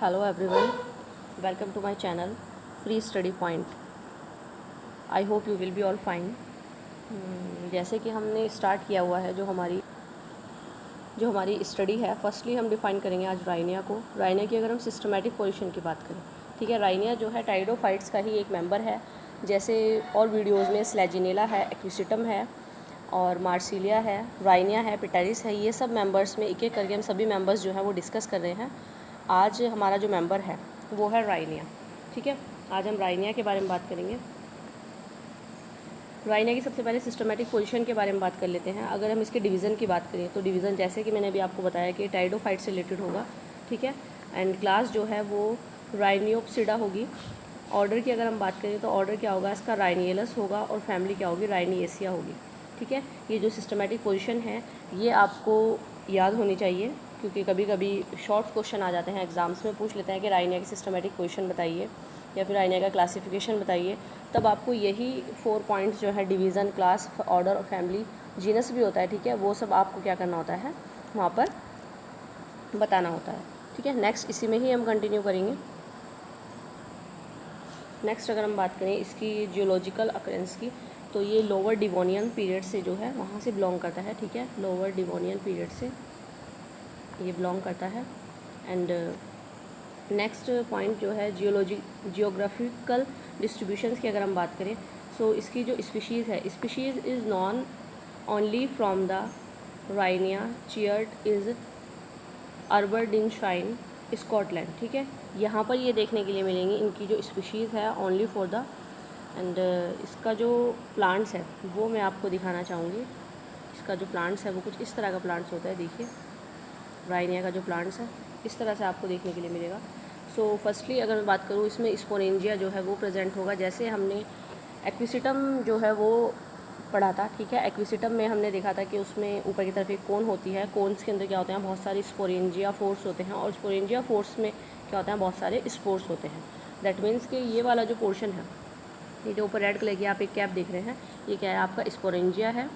Hello everyone, welcome to my channel Free Study Point. I hope you will be all fine. जैसे कि हमने start किया हुआ है जो हमारी स्टडी है, फर्स्टली हम डिफ़ाइन करेंगे आज राइनिया को। राइनिया की अगर हम सिस्टमेटिक पोजीशन की बात करें, ठीक है, राइनिया जो है टाइडोफाइट्स का ही एक मेंबर है। जैसे और वीडियोस में स्लेजिनेला है, एक्विसिटम है और मार्सिलिया है, राइनिया है, पिटेरिस है, ये सब मेंबर्स में एक एक करके हम सभी मेंबर्स जो हैं वो डिस्कस कर रहे हैं। आज हमारा जो मेंबर है वो है राइनिया, ठीक है। आज हम राइनिया के बारे में बात करेंगे। राइनिया की सबसे पहले सिस्टमेटिक पोजीशन के बारे में बात कर लेते हैं। अगर हम इसके डिवीज़न की बात करें तो डिवीज़न जैसे कि मैंने अभी आपको बताया कि टाइडोफाइट से रिलेटेड होगा, ठीक है। एंड क्लास जो है वो राइनियोप्सिडा होगी। ऑर्डर की अगर हम बात करें तो ऑर्डर क्या होगा इसका, राइनियलस होगा और फैमिली क्या होगी, राइनिएसिया होगी, ठीक है। ये जो सिस्टमेटिक पोजीशन है ये आपको याद होनी चाहिए, क्योंकि कभी कभी शॉर्ट क्वेश्चन आ जाते हैं एग्जाम्स में, पूछ लेते हैं कि राइनिया की सिस्टमेटिक पोजीशन बताइए या फिर राइनिया का क्लासिफिकेशन बताइए। तब आपको यही 4 पॉइंट्स जो है, डिवीज़न, क्लास, ऑर्डर और फैमिली, जीनस भी होता है, ठीक है, वो सब आपको क्या करना होता है वहाँ पर बताना होता है, ठीक है। नेक्स्ट इसी में ही हम कंटिन्यू करेंगे। नेक्स्ट अगर हम बात करें इसकी जियोलॉजिकल अकरेंस की, तो ये लोअर डिवोनियन पीरियड से जो है वहाँ से बिलोंग करता है, ठीक है। लोअर डिवोनियन पीरियड से ये बिलोंग करता है। एंड नेक्स्ट पॉइंट जो है जियोग्राफिकल डिस्ट्रीब्यूशंस की अगर हम बात करें, सो इसकी जो स्पीशीज़ है, species is known only from the Rhynie chert is Aberdeenshire Scotland, ठीक है। यहाँ पर ये देखने के लिए मिलेंगी इनकी जो स्पीशीज़ है ओनली फॉर द एंड इसका जो प्लांट्स है वो मैं आपको दिखाना चाहूँगी। इसका जो प्लांट्स है वो कुछ इस तरह का प्लांट्स होता है, देखिए राइनिया का जो प्लांट्स है इस तरह से आपको देखने के लिए मिलेगा। सो फर्स्टली अगर मैं बात करूँ इसमें स्पोरेंजिया जो है वो प्रेजेंट होगा। जैसे हमने एक्विसिटम जो है वो पढ़ा था, ठीक है। एक्विसिटम में हमने देखा था कि उसमें ऊपर की तरफ एक कोन होती है, कोन्स के अंदर क्या होते हैं, बहुत सारे स्पोरेंजिया फोर्स होते हैं, और स्पोरेंजिया फोर्स में क्या होता है, बहुत सारे स्पोर्स होते हैं। दैट मीन्स कि ये वाला जो पोर्शन है, ये जो ऊपर रेड कलर की आप एक कैप देख रहे हैं, ये क्या है, आपका स्पोरेंजिया है,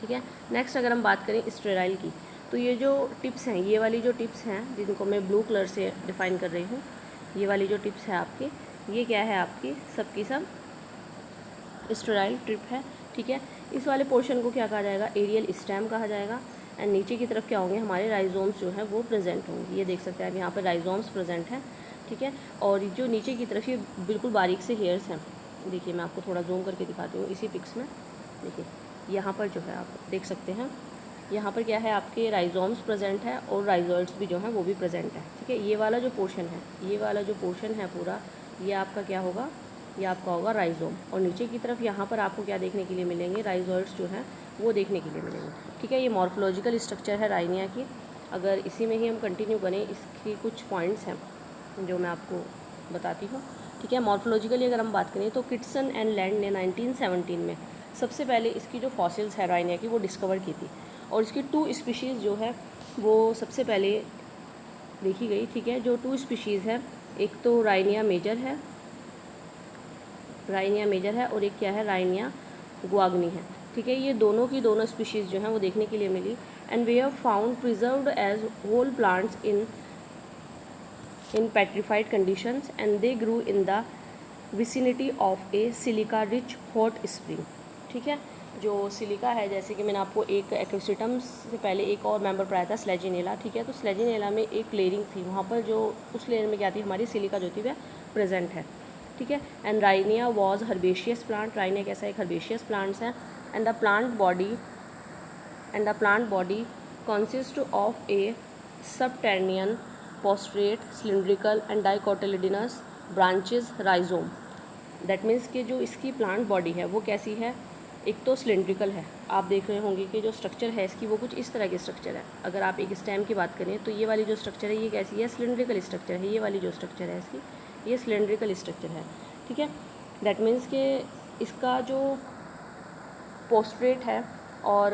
ठीक है। नेक्स्ट अगर हम बात करें स्टेराइल की, तो ये जो टिप्स हैं, ये वाली जो टिप्स हैं जिनको मैं ब्लू कलर से डिफ़ाइन कर रही हूँ, ये वाली जो टिप्स है आपकी, ये क्या है, आपकी सबकी सब स्टेराइल ट्रिप है, ठीक है। इस वाले पोर्शन को क्या कहा जाएगा, एरियल स्टेम कहा जाएगा। एंड नीचे की तरफ क्या होंगे, हमारे राइजोम्स जो हैं वो प्रेजेंट होंगे। ये देख सकते हैं आप यहाँ पर राइजोम्स प्रेजेंट हैं, ठीक है। और जो नीचे की तरफ ये बिल्कुल बारीक से हेयर्स हैं, देखिए मैं आपको थोड़ा जूम करके दिखाती हूँ इसी पिक्स में। देखिए यहाँ पर जो है आप देख सकते हैं, यहाँ पर क्या है, आपके राइजोम्स प्रेजेंट है और राइजोइड्स भी जो हैं वो भी प्रेजेंट है, ठीक है। ये वाला जो पोर्शन है, ये वाला जो पोर्शन है पूरा, ये आपका क्या होगा, ये आपका होगा राइजोम। और नीचे की तरफ यहाँ पर आपको क्या देखने के लिए मिलेंगे, राइजोइड्स जो हैं वो देखने के लिए मिलेंगे, ठीक है। ये मॉर्फोलॉजिकल स्ट्रक्चर है राइनिया की। अगर इसी में ही हम कंटिन्यू करें, इसकी कुछ पॉइंट्स हैं जो मैं आपको बताती हूँ, ठीक है। मॉर्फोलॉजिकली अगर हम बात करें तो किटसन एंड लैंड ने 1917 में सबसे पहले इसकी जो फॉसिल्स है राइनिया की वो डिस्कवर की थी, और इसकी 2 स्पीशीज़ जो है वो सबसे पहले देखी गई, ठीक है। जो 2 स्पीशीज़ है, एक तो राइनिया मेजर है, राइनिया मेजर है, और एक क्या है, राइनिया गुआग्नी है, ठीक है। ये दोनों की दोनों स्पीशीज़ जो हैं वो देखने के लिए मिली। And we have found preserved as whole plants in petrified conditions and they grew in the vicinity of a silica rich hot spring, ठीक है। जो सिलिका है, जैसे कि मैंने आपको एक एक्विसिटम से पहले एक और मेंबर पढ़ाया था, स्लेजिनेला, ठीक है। तो स्लेजिनेला में एक लेयरिंग थी, वहाँ पर जो उस लेयर में क्या थी, हमारी सिलिका जो थी वह प्रेजेंट है, ठीक है। And Rhynia was herbaceous plant, Rhynia कैसा एक हर्बेशियस प्लांट्स है। And the plant body consist of a subterranean prostrate cylindrical and dichotomous branches rhizome. That means कि जो इसकी प्लांट बॉडी है वो कैसी है, एक तो सिलिंड्रिकल है, आप देख रहे होंगे कि जो स्ट्रक्चर है इसकी वो कुछ इस तरह की स्ट्रक्चर है। अगर आप एक स्टेम की बात करें तो ये वाली जो स्ट्रक्चर है ये कैसी है, सिलिंड्रिकल स्ट्रक्चर है। ये वाली जो स्ट्रक्चर है इसकी, ये सिलिंड्रिकल स्ट्रक्चर है, ठीक है। दैट मीन्स कि इसका जो पोस्ट्रेट है और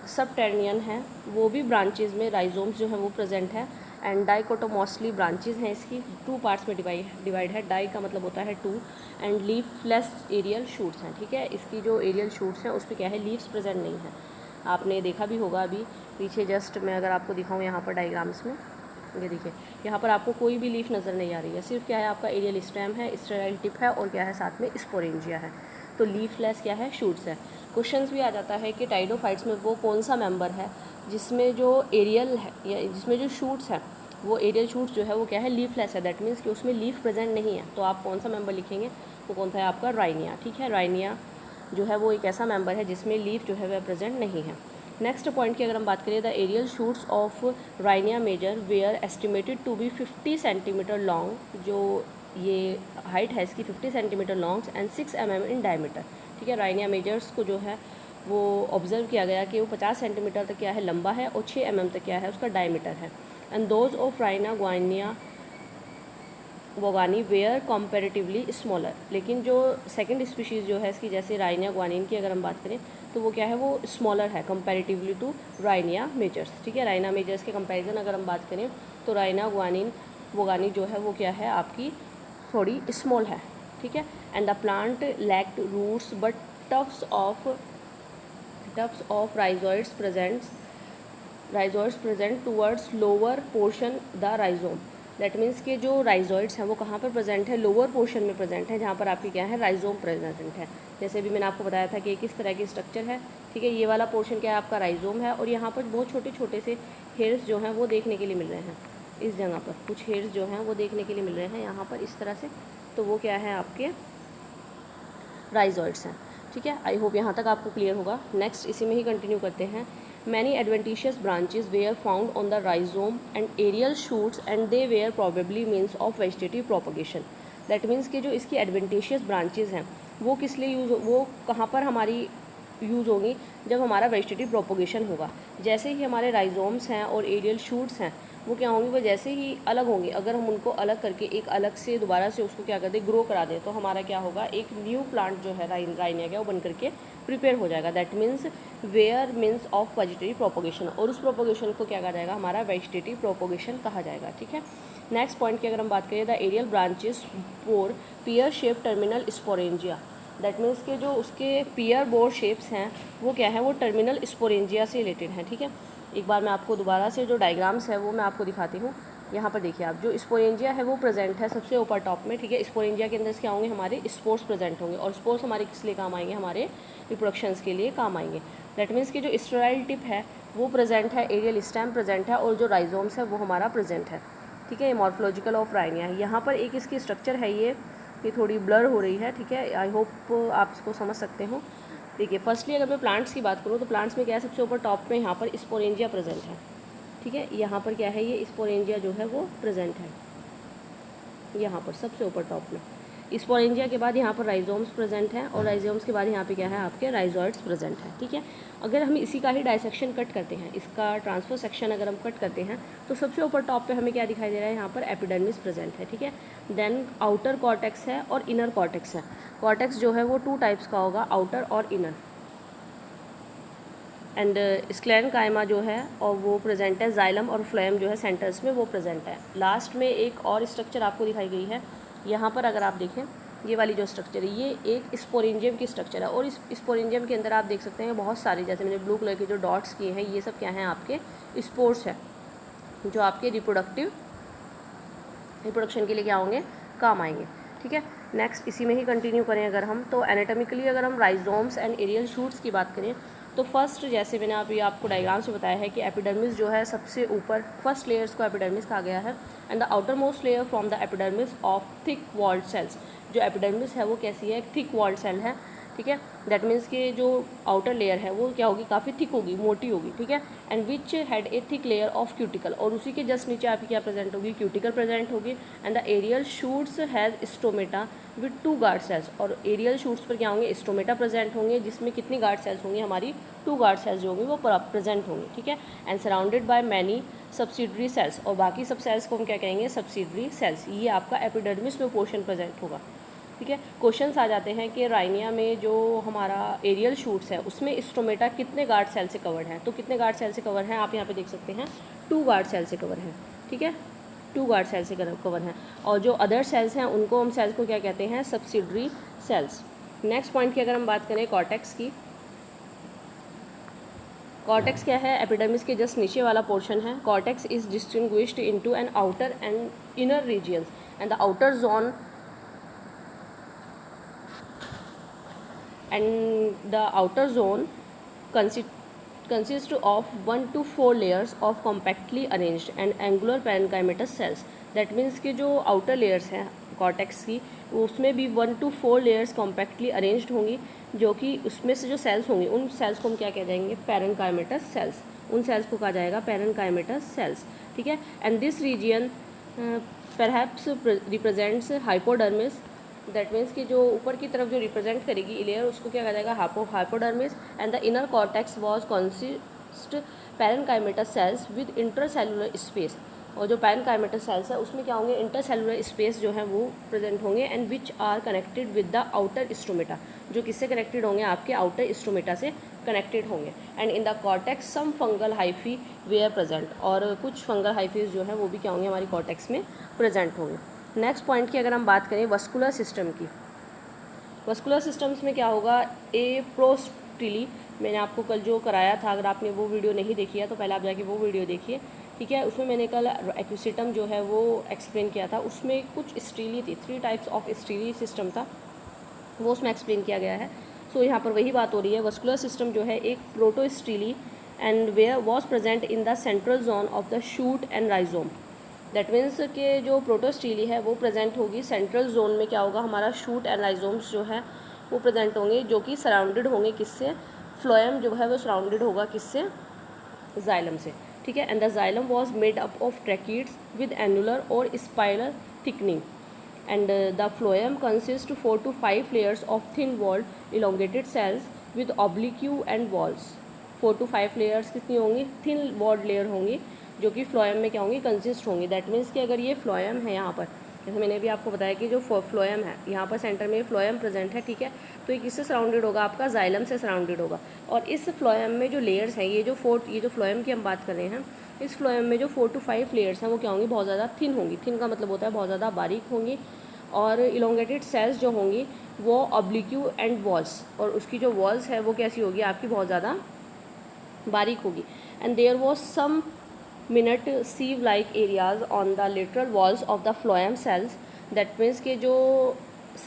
सबटेरनियन है वो भी ब्रांचेज में, राइजोम्स जो है वो प्रेजेंट है। एंड डाइकोटोमोसली ब्रांचेज हैं इसकी, 2 पार्ट्स में डिवाइड है। डाई का मतलब होता है 2, एंड लीफलेस एरियल शूट्स हैं, ठीक है। इसकी जो एरियल शूट्स हैं उस पर क्या है, लीव्स प्रेजेंट नहीं है। आपने देखा भी होगा अभी पीछे, जस्ट मैं अगर आपको दिखाऊँ यहाँ पर डायग्राम्स में, ये देखिए यहाँ पर आपको कोई भी लीफ नज़र नहीं आ रही है, सिर्फ क्या है आपका एरियल स्टेम है, स्टेराइल टिप है और क्या है साथ में स्पोरेंजिया है। तो लीफलेस क्या है, शूट्स है। क्वेश्चंस भी आ जाता है कि टाइडोफाइट्स में वो कौन सा मेंबर है जिसमें जो एरियल है या जिसमें जो शूट्स है वो एरियल शूट्स जो है वो क्या है, लीफलेस है। दैट मीन्स कि उसमें लीफ प्रेजेंट नहीं है। तो आप कौन सा मेंबर लिखेंगे, वो कौन सा है आपका राइनिया। ठीक है, राइनिया जो है वो एक ऐसा मेंबर है जिसमें लीफ जो है वह प्रेजेंट नहीं है। नेक्स्ट पॉइंट की अगर हम बात करें, the aerial shoots of Rhynia major were estimated to be 50 centimetre long. जो ये हाइट है इसकी 50 centimetre long and 6 mm in diameter. ठीक है, राइनिया मेजर्स को जो है वो ऑब्जर्व किया गया कि वो 50 सेंटीमीटर तक क्या है लंबा है और 6 mm तक क्या है उसका डायमीटर है। And those of Rhynia gwynne vaughanii were comparatively smaller. लेकिन जो सेकंड स्पीशीज़ जो है इसकी, जैसे राइनिया ग्वानिन की अगर हम बात करें तो वो क्या है, वो स्मॉलर है कंपैरेटिवली टू राइनिया मेजर्स। ठीक है, राइना मेजर्स के कंपैरिजन अगर हम बात करें तो राइना ग्वानिन वोगानी जो है वो क्या है आपकी थोड़ी स्मॉल है। ठीक है, and the plant lacked roots but tufts of rhizoids present towards lower portion the rhizome. That means कि जो राइजोइड्स हैं वो कहाँ पर प्रेजेंट है, लोअर पोर्शन में प्रेजेंट है, जहाँ पर आपकी क्या है राइजोम प्रेजेंट है। जैसे भी मैंने आपको बताया था कि किस तरह की स्ट्रक्चर है। ठीक है, ये वाला पोर्शन क्या है आपका राइजोम है और यहाँ पर बहुत छोटे छोटे से हेयर्स जो हैं वो देखने के लिए मिल रहे हैं। इस जगह पर कुछ हेयर्स जो हैं वो देखने के लिए मिल रहे हैं यहाँ पर इस तरह से। तो वो क्या है आपके राइजोइड्स हैं। ठीक है, आई होप यहाँ तक आपको क्लियर होगा। नेक्स्ट इसी में ही कंटिन्यू करते हैं। Many adventitious branches were found on the rhizome and aerial shoots and they were probably means of vegetative propagation. That means कि जो इसकी एडवेंटिशियस ब्रांचेस हैं वो किस लिए वो कहाँ पर हमारी यूज़ होगी, जब हमारा वेजिटेटिव प्रोपगेशन होगा। जैसे ही हमारे राइजोम्स हैं और एरियल शूट्स हैं वो क्या होंगी, वो जैसे ही अलग होंगे, अगर हम उनको अलग करके एक अलग से दोबारा से उसको क्या कर दें, ग्रो करा दें, तो हमारा क्या होगा, एक न्यू प्लांट जो है राइनिया का वो बन करके प्रिपेयर हो जाएगा। That means were means of vegetative propagation, और उस प्रोपगेशन को क्या कहा जाएगा, हमारा वेजिटेटिव प्रोपगेशन कहा जाएगा। ठीक है, नेक्स्ट पॉइंट की अगर हम बात करें, the aerial branches bore pear shape terminal sporangia. That means के जो उसके पियर बोर शेप्स हैं वो क्या है, वो टर्मिनल स्पोरेंजिया से रिलेटेड हैं। ठीक है, एक बार मैं आपको दोबारा से जो डायग्राम्स है वो मैं आपको दिखाती हूँ। यहाँ पर देखिए आप, जो स्पोरेंजिया है वो प्रेजेंट है सबसे ऊपर टॉप में। ठीक है, स्पोरेंजिया के अंदर क्या होंगे, हमारे स्पोर्स प्रेजेंट होंगे, और स्पोर्स हमारे किस लिए काम आएंगे, हमारे रिप्रोडक्शंस के लिए काम आएंगे। दैट मीन्स कि जो स्टेराइल टिप है वो प्रेजेंट है, एरियल स्टेम प्रेजेंट है, और जो राइजोम्स है वो हमारा प्रेजेंट है। ठीक है, ये मॉर्फोलॉजिकल ऑफ राइनिया है। यहाँ पर एक इसकी स्ट्रक्चर है, ये थोड़ी ब्लर हो रही है। ठीक है, आई होप आप इसको समझ सकते हो। देखिए, फर्स्टली अगर मैं प्लांट्स की बात करूँ तो प्लांट्स में क्या है, सबसे ऊपर टॉप में यहाँ पर स्पोरेंजिया प्रेजेंट है। ठीक है, यहाँ पर क्या है, ये स्पोरेंजिया जो है वो प्रेजेंट है यहाँ पर सबसे ऊपर टॉप में। स्पोरेंजिया के बाद यहाँ पर राइजोम्स प्रेजेंट हैं, और राइजोम्स के बाद यहाँ पे क्या है, आपके राइजोइड्स प्रेजेंट है। ठीक है, अगर हम इसी का ही डायसेक्शन कट करते हैं, इसका ट्रांसफर सेक्शन अगर हम कट करते हैं तो सबसे ऊपर टॉप पे हमें क्या दिखाई दे रहा है, यहाँ पर एपिडर्मिस प्रेजेंट है। ठीक है, देन आउटर कॉर्टेक्स है और इनर कॉर्टेक्स है। कॉर्टेक्स जो है वो 2 टाइप्स का होगा, आउटर और इनर। एंड स्क्लेरन कायमा जो है और वो प्रेजेंट है, जाइलम और फ्लोएम जो है सेंटर्स में वो प्रेजेंट है। लास्ट में एक और स्ट्रक्चर आपको दिखाई गई है यहाँ पर, अगर आप देखें ये वाली जो स्ट्रक्चर है ये एक स्पोरेंजियम की स्ट्रक्चर है, और इस स्पोरेंजियम के अंदर आप देख सकते हैं बहुत सारे, जैसे मैंने ब्लू कलर के जो डॉट्स किए हैं ये सब क्या हैं, आपके स्पोर्स हैं जो आपके रिप्रोडक्शन के लिए क्या होंगे, काम आएंगे। ठीक है, नेक्स्ट इसी में ही कंटिन्यू करें अगर हम, तो एनाटॉमिकली अगर हम राइजोम्स एंड एरियल शूट्स की बात करें तो फर्स्ट, जैसे मैंने अभी आपको डायग्राम से बताया है कि एपिडर्मिस जो है सबसे ऊपर, फर्स्ट लेयर्स को एपिडर्मिस कहा गया है, and the outermost layer from the epidermis of thick walled cells. जो एपिडर्मिस है वो कैसी है, एक थिक वॉल्ड सेल है। ठीक है, दैट मीन्स कि जो आउटर लेयर है वो क्या होगी, काफ़ी थिक होगी, मोटी होगी। ठीक है, and which had a thick layer of cuticle, और उसी के जस्ट नीचे आपकी क्या प्रेजेंट होगी, क्यूटिकल प्रेजेंट होगी। And the aerial shoots has stomata with 2 guard cells, और एरियल शूट्स पर क्या होंगे, स्टोमेटा प्रेजेंट होंगे, जिसमें कितनी गार्ड सेल्स होंगी, हमारी 2 गार्ड सेल्स जो होंगी वो प्रेजेंट होंगी। ठीक है, and surrounded by many subsidiary cells, और बाकी सब सेल्स को हम क्या कहेंगे, सब्सिडरी सेल्स। ये आपका एपिडर्मिस में पोर्शन प्रेजेंट होगा। ठीक है, क्वेश्चंस आ जाते हैं कि राइनिया में जो हमारा एरियल शूट्स है उसमें स्टोमेटा कितने गार्ड सेल से कवर्ड है, तो कितने गार्ड सेल से कवर हैं, आप यहाँ पे देख सकते हैं 2 गार्ड सेल से कवर हैं। ठीक है, 2 गार्ड सेल से कवर हैं, और जो अदर सेल्स हैं उनको हम सेल्स को क्या कहते हैं, सब्सिडरी सेल्स। नेक्स्ट पॉइंट की अगर हम बात करें कॉर्टेक्स की, कॉर्टेक्स क्या है? एपिडर्मिस के जस्ट नीचे वाला पोर्शन है. Cortex is distinguished into an outer and inner regions and the outer zone consists of 1 to 4 layers of compactly arranged and angular parenchymatous cells. That means कि जो outer layers हैं cortex की, उसमें भी 1 to 4 layers compactly arranged होंगी, जो कि उसमें से जो सेल्स होंगी उन सेल्स को हम क्या कह जाएंगे? Parenchymatous sales. उन सेल्स को कहा जाएगा पैरेन्काइमेटस सेल्स. ठीक है. And this region perhaps represents hypodermis. That means कि जो ऊपर की तरफ जो रिप्रेजेंट करेगी लेयर उसको क्या कहा जाएगा? Hypodermis. And the inner cortex was consist parenchymatous sales with intercellular space. और जो पैरेन्काइमेटस सेल्स है उसमें क्या होंगे? इंटरसेलुलर स्पेस जो है वो प्रेजेंट होंगे. And which are connected with the outer stomata. जो किससे कनेक्टेड होंगे? आपके आउटर स्टोमेटा से कनेक्टेड होंगे. And in the cortex some fungal hyphae were present. और कुछ फंगल हाइफीज जो है वो भी क्या होंगे? हमारी कॉर्टेक्स में प्रेजेंट होंगे. नेक्स्ट पॉइंट की अगर हम बात करें वस्कुलर सिस्टम की. वस्कुलर सिस्टम्स में क्या होगा? ए प्रोस्टिली. मैंने आपको कल जो कराया था, अगर आपने वो वीडियो नहीं देखी है तो पहले आप जाके वो वीडियो देखिए. ठीक है. उसमें मैंने कल एक्विसिटम जो है वो एक्सप्लेन किया था. उसमें कुछ स्टीली थी, 3 टाइप्स ऑफ स्टीली सिस्टम था, वो उसमें एक्सप्लेन किया गया है. सो यहाँ पर वही बात हो रही है. वस्कुलर सिस्टम जो है एक protostele and where was present in the central zone of the shoot and rhizome. That means कि जो प्रोटोस्टीली है वो प्रेजेंट होगी सेंट्रल जोन में. क्या होगा? हमारा शूट एंड राइजोम्स जो है वो प्रेजेंट होंगे, जो कि सराउंडेड होंगे किससे? फ्लोएम जो है वो सराउंडेड होगा किससे? जाइलम से. ठीक है. And the xylem was made up of tracheids with annular और spiral thickening. And the phloem consist 4 to 5 layers of thin walled elongated cells with oblique and walls. 4 to 5 layers कितनी होंगी? Thin walled layer होंगी, जो कि phloem में क्या होंगी? Consist होंगी. दैट मीन्स कि अगर ये फ्लोएम है यहाँ पर, जैसे मैंने भी आपको बताया कि जो फ्लोएम है यहाँ पर सेंटर में फ्लोएम प्रेजेंट है. ठीक है. तो ये किससे सराउंडेड होगा? आपका जाइलम से सराउंडेड होगा. और इस फ्लोएम में जो लेयर्स हैं, ये जो फ्लोएम की हम बात कर रहे हैं, इस फ्लोएम में जो 4 to 5 लेयर्स हैं वो क्या होंगी? बहुत ज़्यादा थिन होंगी. थिन का मतलब होता है बहुत ज़्यादा बारीक होंगी. और इलोंगेटेड सेल्स जो होंगी वो ऑब्लिक्यू एंड वॉल्स, और उसकी जो वॉल्स है वो कैसी होगी? आपकी बहुत ज़्यादा बारीक होगी. And there was some minute sieve like areas on the lateral walls of the phloem cells. That means के जो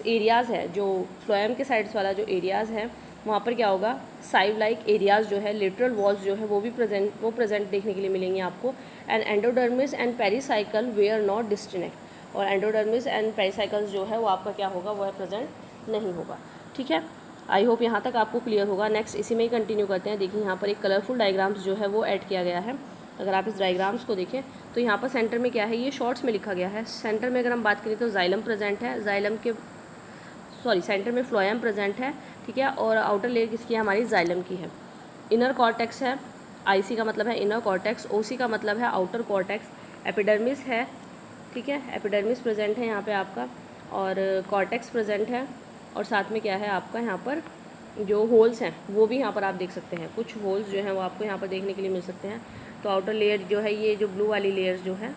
एरियाज़ है, जो फ्लोएम के साइड्स वाला जो एरियाज़ है वहाँ पर क्या होगा? साइव लाइक एरियाज़ जो है, लेटरल वॉल्स जो है वो भी प्रेजेंट देखने के लिए मिलेंगे आपको. And endodermis and pericycle were not distinct. और एंडोडर्मिस एंड पेरिसाइकल्स जो है वो आपका क्या होगा? वो है प्रेजेंट नहीं होगा. ठीक है. आई होप यहाँ तक आपको क्लियर होगा. नेक्स्ट इसी में ही कंटिन्यू करते हैं. देखिए यहाँ पर एक कलरफुल डायग्राम्स जो है वो ऐड किया गया है. अगर आप इस डायग्राम्स को देखें तो यहाँ पर सेंटर में क्या है? ये शॉर्ट्स में लिखा गया है. सेंटर में अगर हम बात करें तो जाइलम प्रेजेंट है. सेंटर में फ्लोएम प्रेजेंट है. ठीक है. और आउटर लेयर किसकी है? हमारी जाइलम की है. इनर कॉर्टेक्स है. आईसी का मतलब है इनर कॉर्टेक्स. ओसी का मतलब है आउटर कॉर्टेक्स. एपिडर्मिस है. ठीक है. एपिडर्मिस प्रेजेंट है यहाँ पे आपका, और कॉर्टेक्स प्रेजेंट है. और साथ में क्या है आपका? यहाँ पर जो होल्स हैं वो भी यहाँ पर आप देख सकते हैं. कुछ होल्स जो हैं वो आपको यहाँ पर देखने के लिए मिल सकते हैं. तो आउटर लेयर जो है, ये जो ब्लू वाली लेयर जो है,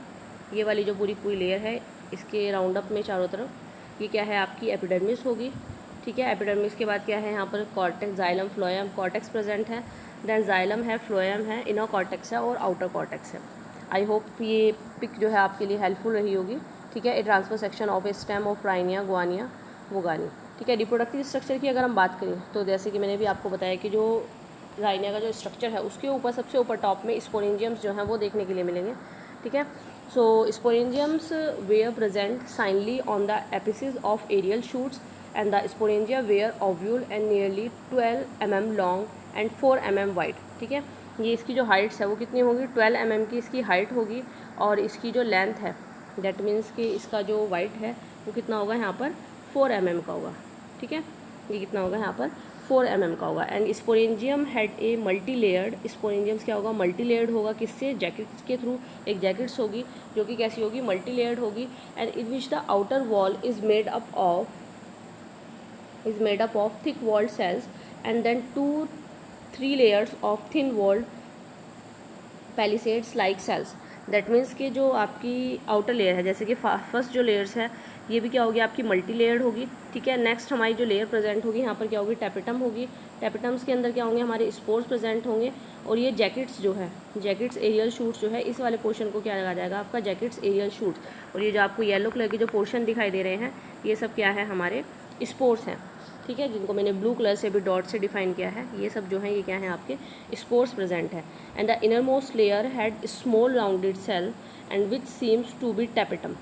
ये वाली जो पूरी लेयर है, इसके राउंड अप में चारों तरफ ये क्या है? आपकी एपिडर्मिस होगी. ठीक है. एपिडर्मिस के बाद क्या है? यहाँ पर cortex, xylem, phloem, cortex present है. देन जाइलम है, फ्लोएम है, इनर कॉर्टेक्स है और आउटर कॉर्टेक्स है. आई होप ये पिक जो है आपके लिए हेल्पफुल रही होगी. ठीक है. A transverse section of a stem of Rhynia gwynne vaughanii. ठीक है. रिप्रोडक्टिव स्ट्रक्चर की अगर हम बात करें तो जैसे कि मैंने भी आपको बताया कि जो राइनिया का जो स्ट्रक्चर है उसके ऊपर सबसे ऊपर टॉप में स्पोरेंजियम्स जो हैं वो देखने के लिए मिलेंगे. ठीक है. So sporangiums were present singly on the apices of aerial shoots and the sporangia were ovule and nearly 12 mm long and 4 mm wide. ठीक है. ये इसकी जो हाइट्स है वो कितनी होगी? 12 mm की इसकी हाइट होगी. और इसकी जो लेंथ है, दैट मीन्स कि इसका जो वाइड है वो कितना होगा? यहाँ पर 4 mm का होगा. ठीक है. ये कितना होगा? यहाँ पर 4 mm का होगा. And sporangium had a multi layered. Sporangiums क्या होगा? मल्टी लेयर्ड होगा. किससे? जैकेट्स के थ्रू. एक जैकेट्स होगी जो कि कैसी होगी? मल्टी लेयर्ड होगी. And in which the outer wall is made up of thick walled cells and then 2-3 layers of thin walled palisades like cells. That means कि जो आपकी आउटर लेयर है, जैसे कि फर्स्ट जो लेयर्स है ये भी क्या होगी आपकी मल्टी लेयर्ड होगी, ठीक है। नेक्स्ट हमारी जो लेयर प्रेजेंट होगी यहाँ पर क्या होगी, टैपेटम होगी। टैपेटम्स के अंदर क्या होंगे, हमारे स्पोर्स प्रेजेंट होंगे। और ये जैकेट्स जो है, जैकेट्स एरियल शूट्स जो है, इस वाले पोर्शन को क्या लगा जाएगा आपका, जैकेट्स एरियल शूट्स। और ये जो आपको येलो कलर के जो पोर्शन दिखाई दे रहे हैं, ये सब क्या है, हमारे स्पोर्स हैं, ठीक है, जिनको मैंने ब्लू कलर से भी डॉट से डिफाइन किया है। ये सब जो है ये क्या है, आपके स्पोर्स प्रेजेंट है। And the inner most layer had small rounded cell and which seems to be tapetum,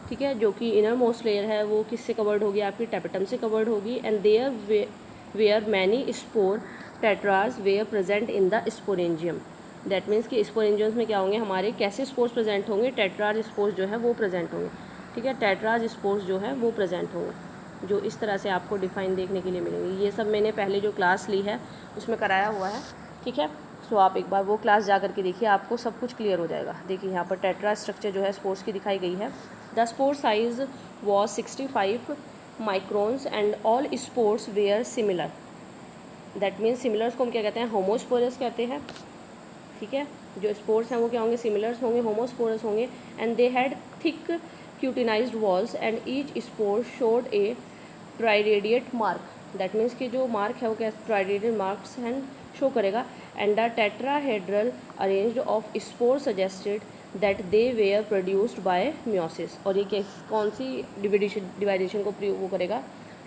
ठीक है। जो कि इनर मोस्ट लेयर है वो किससे कवर्ड होगी, आपकी टैपेटम से कवर्ड होगी। And there were many spore tetrads were present in the sporangium. That means कि स्पोरेंजियम्स में क्या होंगे, हमारे कैसे स्पोर्स प्रेजेंट होंगे, टेट्राज स्पोर्स जो है वो प्रेजेंट होंगे, ठीक है। टेट्राज स्पोर्स जो है वो प्रेजेंट होंगे, जो इस तरह से आपको डिफाइन देखने के लिए मिलेंगे। ये सब मैंने पहले जो क्लास ली है उसमें कराया हुआ है, ठीक है। सो आप एक बार वो क्लास जा करके देखिए, आपको सब कुछ क्लियर हो जाएगा। देखिए यहाँ पर टेट्रा स्ट्रक्चर जो है स्पोर्स की दिखाई गई है। The spore size was 65 microns and all spores were similar. That means similars को हम क्या कहते हैं, होमोस्पोरस कहते हैं, ठीक है। जो स्पोर्स हैं वो क्या होंगे, सिमिलर्स होंगे, होमोस्पोरस होंगे। And they had thick cutinised walls and each spore showed a triradiate mark. That means कि जो मार्क है वो क्या, ट्राइरेडिएट मार्क्स एंड शो करेगा। And the tetrahedral arranged of spore suggested that they were produced by meiosis. और ये कौन सी डिवाइडेशन को वो करेगा,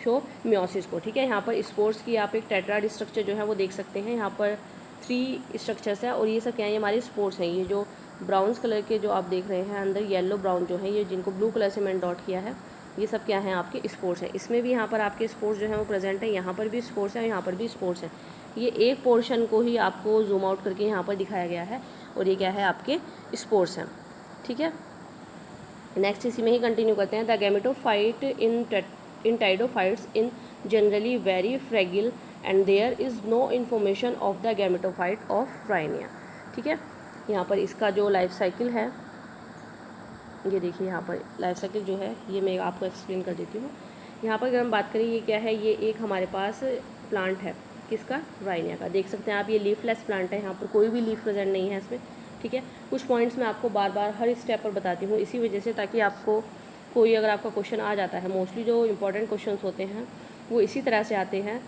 शो म्योसिस को, ठीक है। यहाँ पर स्पोर्स की आप एक टेट्राड स्ट्रक्चर जो है वो देख सकते हैं। यहाँ पर 3 स्ट्रक्चर्स हैं और ये सब क्या है, ये हमारे स्पोर्स हैं। ये जो ब्राउन्स कलर के जो आप देख रहे हैं अंदर येलो ब्राउन जो है, ये जिनको ब्लू कलर से मैंने डॉट किया है, ये सब क्या है, आपके स्पोर्स हैं। इसमें भी यहाँ पर आपके स्पोर्स जो हैं वो प्रेजेंट है, यहाँ पर भी स्पोर्स हैं, यहाँ पर भी स्पोर्स हैं। ये एक पोर्शन को ही आपको जूम आउट करके यहाँ पर दिखाया गया है और ये क्या है, आपके स्पोर्स हैं, ठीक है। नेक्स्ट इसी में ही कंटिन्यू करते हैं। The gametophyte in pteridophytes in generally very fragile and there is no information of the gametophyte of Rhynia, ठीक है। यहाँ पर इसका जो लाइफ साइकिल है, ये देखिए यहाँ पर लाइफ साइकिल जो है ये मैं आपको एक्सप्लेन कर देती हूँ। यहाँ पर अगर हम बात करें, ये क्या है, ये एक हमारे पास प्लांट है, किसका, राइनिया का। देख सकते हैं आप, ये लीफलेस प्लांट है, यहाँ पर कोई भी लीफ प्रेजेंट नहीं है इसमें, ठीक है। कुछ पॉइंट्स मैं आपको बार बार हर स्टेप पर बताती हूँ इसी वजह से, ताकि आपको कोई अगर आपका क्वेश्चन आ जाता है, मोस्टली जो इंपॉर्टेंट क्वेश्चन होते हैं वो इसी तरह से आते हैं,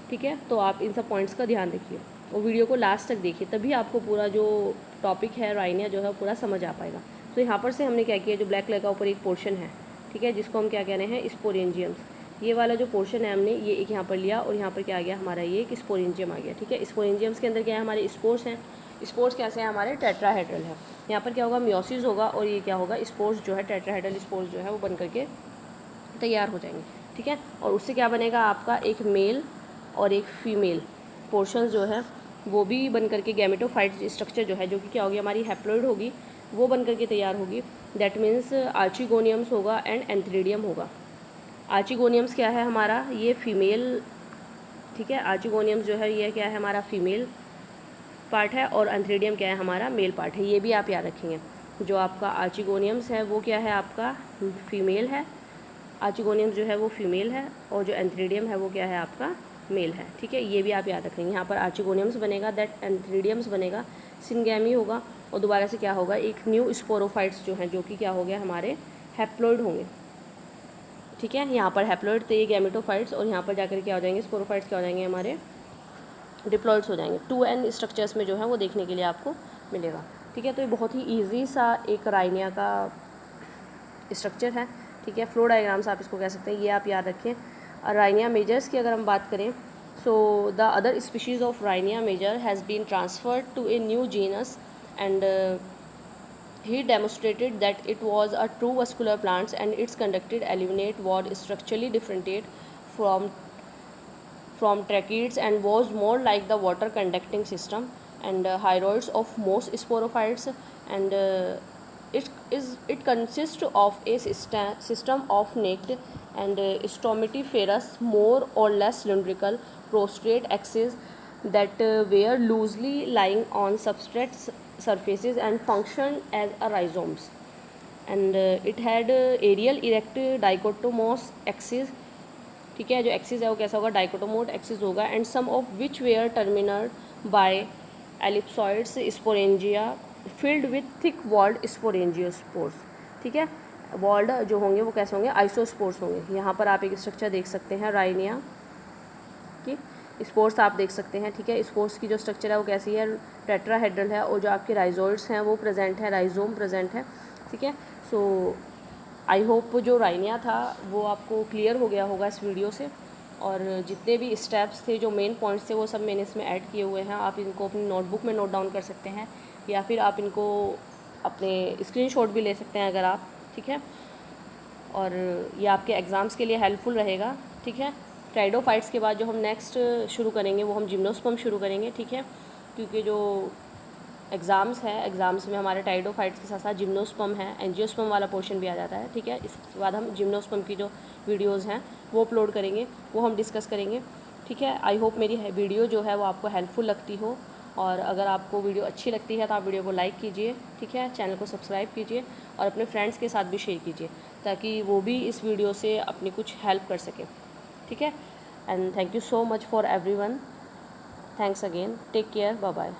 ठीक है। तो आप इन सब पॉइंट्स का ध्यान रखिए और वीडियो को लास्ट तक देखिए, तभी आपको पूरा जो टॉपिक है राइनिया जो है पूरा समझ आ पाएगा। तो यहाँ पर से हमने क्या किया, जो ब्लैक कलर का ऊपर एक पोर्शन है, ठीक है, जिसको हम क्या कह रहे हैं, स्पोरेंजियम्स। ये वाला जो पोर्शन है हमने ये एक यहाँ पर लिया और यहाँ पर क्या आ गया हमारा, ये एक स्पोरेंजियम आ गया, ठीक है। स्पोरेंजियम्स के अंदर क्या है, हमारे स्पोर्स हैं। स्पोर्स कैसे हैं, हमारे टेट्राहेड्रल है। यहाँ पर क्या होगा, म्योसिस होगा और ये क्या होगा, स्पोर्स जो है, टेट्राहेड्रल स्पोर्स जो है वो बन करके तैयार हो जाएंगे, ठीक है। और उससे क्या बनेगा आपका, एक मेल और एक फीमेल पोर्शन जो है वो भी बन करके गैमेटोफाइट स्ट्रक्चर जो है, जो कि क्या होगी, हमारी हैप्लॉइड होगी, वो बन करके तैयार होगी। दैट मीन्स आर्चिगोनियम्स होगा एंड एंथ्रीडियम होगा। आर्चिगोनियम्स क्या है हमारा, ये फीमेल, ठीक है। आर्चिगोनियम्स जो है ये क्या है, हमारा फीमेल पार्ट है और एंथ्रीडियम क्या है, हमारा मेल पार्ट है। ये भी आप याद रखेंगे। जो आपका आर्चिगोनियम्स है वो क्या है, आपका फीमेल है। आर्चिगोनियम्स जो है वो फीमेल है और जो एंथ्रीडियम है वो क्या है, आपका मेल है, ठीक है। ये भी आप याद रखेंगे। यहाँ पर आर्चिगोनियम्स बनेगा, दैट एंथ्रीडियम्स बनेगा, सिंगैमी होगा और दोबारा से क्या होगा, एक न्यू स्पोरोफाइट्स जो हैं, जो कि क्या हो गया, हमारे हैप्लॉइड होंगे, ठीक है। यहाँ पर हैप्लॉइड थे गैमेटोफाइट्स और यहाँ पर जाकर क्या हो जाएंगे, स्पोरोफाइट्स क्या हो जाएंगे, हमारे डिप्लॉइड्स हो जाएंगे। 2n स्ट्रक्चर्स में जो है वो देखने के लिए आपको मिलेगा, ठीक है। तो ये बहुत ही ईजी सा एक राइनिया का स्ट्रक्चर है, ठीक है। फ्लो डायग्राम्स आप इसको कह सकते हैं, ये आप याद रखें। राइनिया मेजर्स की अगर हम बात करें, so the other species of Rhynia major has been transferred to a new genus and he demonstrated that it was a true vascular plants and its conducted eliminate was structurally differentiated from tracheids and was more like the water conducting system and hyoids of most sporophytes and it consists of a system of naked and stomatiferous more or less cylindrical prostrate axes that were loosely lying on substrate surfaces and function as a rhizomes and it had aerial erect dichotomous axis, ठीक है। जो axis है वो कैसा होगा, dichotomous axis होगा and some of which were terminated by ellipsoids sporangia filled with thick walled sporangiospores, ठीक है। वॉल्ड जो होंगे वो कैसे होंगे, आइसोस्पोर्स होंगे। यहाँ पर आप एक स्ट्रक्चर देख सकते हैं राइनिया की, स्पोर्स आप देख सकते हैं, ठीक है। स्पोर्स की जो स्ट्रक्चर है वो कैसी है, टेट्राहेड्रल है, और जो आपके राइजोइड्स हैं वो प्रेजेंट है, राइजोम प्रेजेंट है, ठीक है। सो आई होप जो राइनिया था वो आपको क्लियर हो गया होगा इस वीडियो से, और जितने भी स्टेप्स थे, जो मेन पॉइंट्स थे, वो सब मैंने इसमें ऐड किए हुए हैं। आप इनको अपनी नोटबुक में नोट डाउन कर सकते हैं, या फिर आप इनको अपने स्क्रीनशॉट भी ले सकते हैं अगर आप, ठीक है। और ये आपके एग्ज़ाम्स के लिए हेल्पफुल रहेगा, ठीक है। टाइडोफाइट्स के बाद जो हम नेक्स्ट शुरू करेंगे वो हम जिम्नोस्पर्म शुरू करेंगे, ठीक है। क्योंकि जो एग्ज़ाम्स है, एग्ज़ाम्स में हमारे टाइडोफाइट्स के साथ साथ जिम्नोस्पर्म है, एंजियोस्पर्म वाला पोर्शन भी आ जाता है, ठीक है। इसके बाद हम जिम्नोस्पर्म की जो वीडियोज़ हैं वो अपलोड करेंगे, वो हम डिस्कस करेंगे, ठीक है। आई होप मेरी वीडियो जो है वो आपको हेल्पफुल लगती हो, और अगर आपको वीडियो अच्छी लगती है तो आप वीडियो को लाइक कीजिए, ठीक है। चैनल को सब्सक्राइब कीजिए और अपने फ्रेंड्स के साथ भी शेयर कीजिए, ताकि वो भी इस वीडियो से अपनी कुछ हेल्प कर सकें, ठीक है। And thank you so much for everyone, thanks again, take care, bye bye.